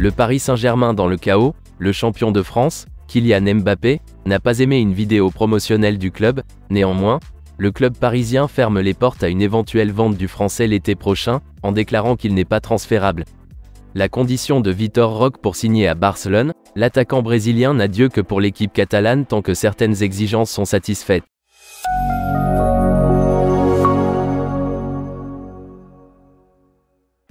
Le Paris Saint-Germain dans le chaos, le champion de France, Kylian Mbappé, n'a pas aimé une vidéo promotionnelle du club. Néanmoins, le club parisien ferme les portes à une éventuelle vente du Français l'été prochain, en déclarant qu'il n'est pas transférable. La condition de Vitor Roque pour signer à Barcelone, l'attaquant brésilien n'a Dieu que pour l'équipe catalane tant que certaines exigences sont satisfaites.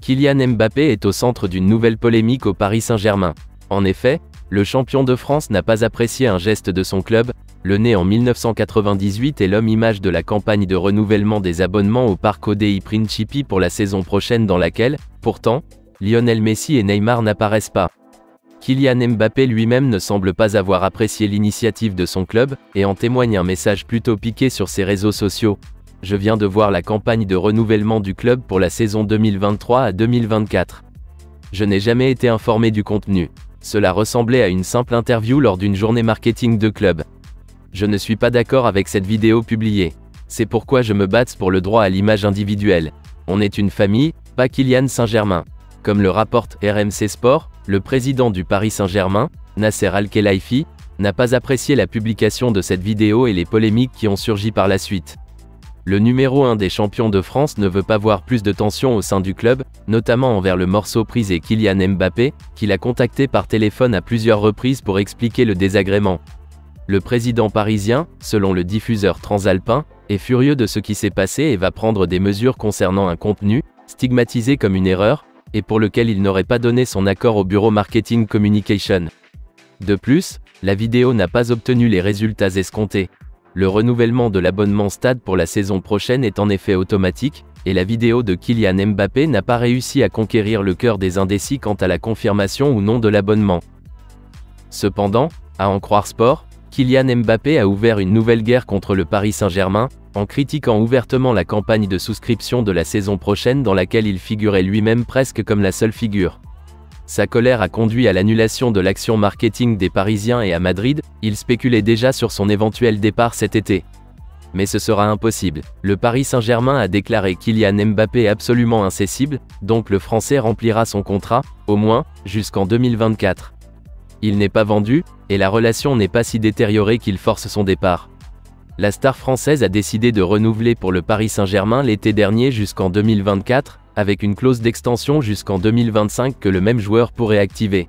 Kylian Mbappé est au centre d'une nouvelle polémique au Paris Saint-Germain. En effet, le champion de France n'a pas apprécié un geste de son club. Le né en 1998 est l'homme image de la campagne de renouvellement des abonnements au Parco dei Principi pour la saison prochaine dans laquelle, pourtant, Lionel Messi et Neymar n'apparaissent pas. Kylian Mbappé lui-même ne semble pas avoir apprécié l'initiative de son club, et en témoigne un message plutôt piqué sur ses réseaux sociaux. Je viens de voir la campagne de renouvellement du club pour la saison 2023 à 2024. Je n'ai jamais été informé du contenu. Cela ressemblait à une simple interview lors d'une journée marketing de club. Je ne suis pas d'accord avec cette vidéo publiée. C'est pourquoi je me bats pour le droit à l'image individuelle. On est une famille, pas Kylian Saint-Germain. Comme le rapporte RMC Sport, le président du Paris Saint-Germain, Nasser Al-Khelaifi, n'a pas apprécié la publication de cette vidéo et les polémiques qui ont surgi par la suite. Le numéro 1 des champions de France ne veut pas voir plus de tension au sein du club, notamment envers le morceau prisé Kylian Mbappé, qu'il a contacté par téléphone à plusieurs reprises pour expliquer le désagrément. Le président parisien, selon le diffuseur transalpin, est furieux de ce qui s'est passé et va prendre des mesures concernant un contenu, stigmatisé comme une erreur, et pour lequel il n'aurait pas donné son accord au bureau Marketing Communication. De plus, la vidéo n'a pas obtenu les résultats escomptés. Le renouvellement de l'abonnement Stade pour la saison prochaine est en effet automatique, et la vidéo de Kylian Mbappé n'a pas réussi à conquérir le cœur des indécis quant à la confirmation ou non de l'abonnement. Cependant, à en croire Sport, Kylian Mbappé a ouvert une nouvelle guerre contre le Paris Saint-Germain, en critiquant ouvertement la campagne de souscription de la saison prochaine dans laquelle il figurait lui-même presque comme la seule figure. Sa colère a conduit à l'annulation de l'action marketing des Parisiens et à Madrid, il spéculait déjà sur son éventuel départ cet été. Mais ce sera impossible. Le Paris Saint-Germain a déclaré Kylian Mbappé absolument incessible, donc le Français remplira son contrat, au moins, jusqu'en 2024. Il n'est pas vendu, et la relation n'est pas si détériorée qu'il force son départ. La star française a décidé de renouveler pour le Paris Saint-Germain l'été dernier jusqu'en 2024, avec une clause d'extension jusqu'en 2025 que le même joueur pourrait activer.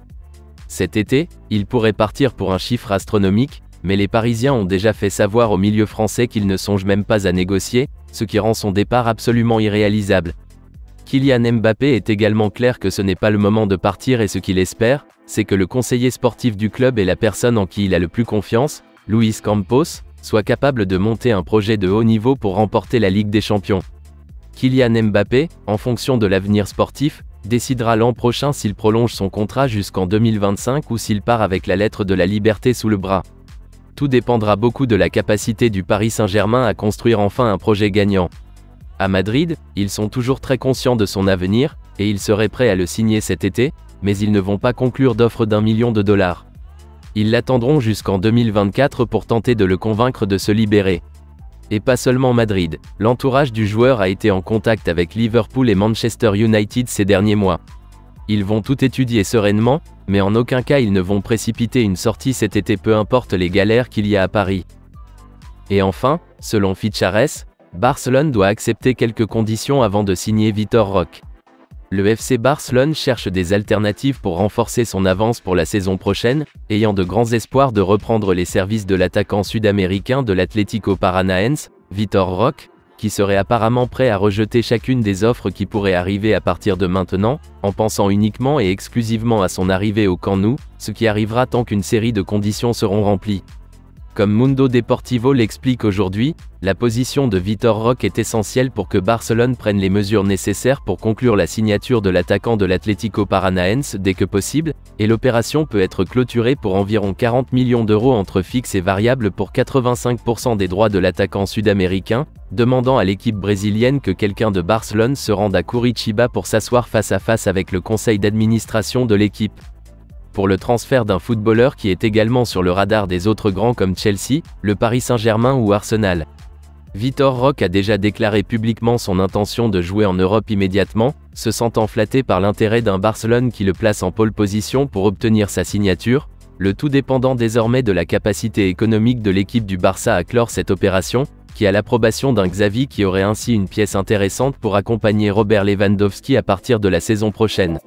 Cet été, il pourrait partir pour un chiffre astronomique, mais les Parisiens ont déjà fait savoir au milieu français qu'ils ne songent même pas à négocier, ce qui rend son départ absolument irréalisable. Kylian Mbappé est également clair que ce n'est pas le moment de partir et ce qu'il espère, c'est que le conseiller sportif du club et la personne en qui il a le plus confiance, Luis Campos, soit capable de monter un projet de haut niveau pour remporter la Ligue des Champions. Kylian Mbappé, en fonction de l'avenir sportif, décidera l'an prochain s'il prolonge son contrat jusqu'en 2025 ou s'il part avec la lettre de la liberté sous le bras. Tout dépendra beaucoup de la capacité du Paris Saint-Germain à construire enfin un projet gagnant. À Madrid, ils sont toujours très conscients de son avenir, et ils seraient prêts à le signer cet été, mais ils ne vont pas conclure d'offre d'1 million de dollars. Ils l'attendront jusqu'en 2024 pour tenter de le convaincre de se libérer. Et pas seulement Madrid, l'entourage du joueur a été en contact avec Liverpool et Manchester United ces derniers mois. Ils vont tout étudier sereinement, mais en aucun cas ils ne vont précipiter une sortie cet été peu importe les galères qu'il y a à Paris. Et enfin, selon Fichares, Barcelone doit accepter quelques conditions avant de signer Vitor Roque. Le FC Barcelone cherche des alternatives pour renforcer son avance pour la saison prochaine, ayant de grands espoirs de reprendre les services de l'attaquant sud-américain de l'Atlético Paranaense, Vitor Roque, qui serait apparemment prêt à rejeter chacune des offres qui pourraient arriver à partir de maintenant, en pensant uniquement et exclusivement à son arrivée au Camp Nou, ce qui arrivera tant qu'une série de conditions seront remplies. Comme Mundo Deportivo l'explique aujourd'hui, la position de Vitor Roque est essentielle pour que Barcelone prenne les mesures nécessaires pour conclure la signature de l'attaquant de l'Atlético Paranaense dès que possible, et l'opération peut être clôturée pour environ 40 millions d'euros entre fixes et variables pour 85% des droits de l'attaquant sud-américain, demandant à l'équipe brésilienne que quelqu'un de Barcelone se rende à Curitiba pour s'asseoir face à face avec le conseil d'administration de l'équipe. Pour le transfert d'un footballeur qui est également sur le radar des autres grands comme Chelsea, le Paris Saint-Germain ou Arsenal. Vitor Roque a déjà déclaré publiquement son intention de jouer en Europe immédiatement, se sentant flatté par l'intérêt d'un Barcelone qui le place en pole position pour obtenir sa signature, le tout dépendant désormais de la capacité économique de l'équipe du Barça à clore cette opération, qui a l'approbation d'un Xavi qui aurait ainsi une pièce intéressante pour accompagner Robert Lewandowski à partir de la saison prochaine.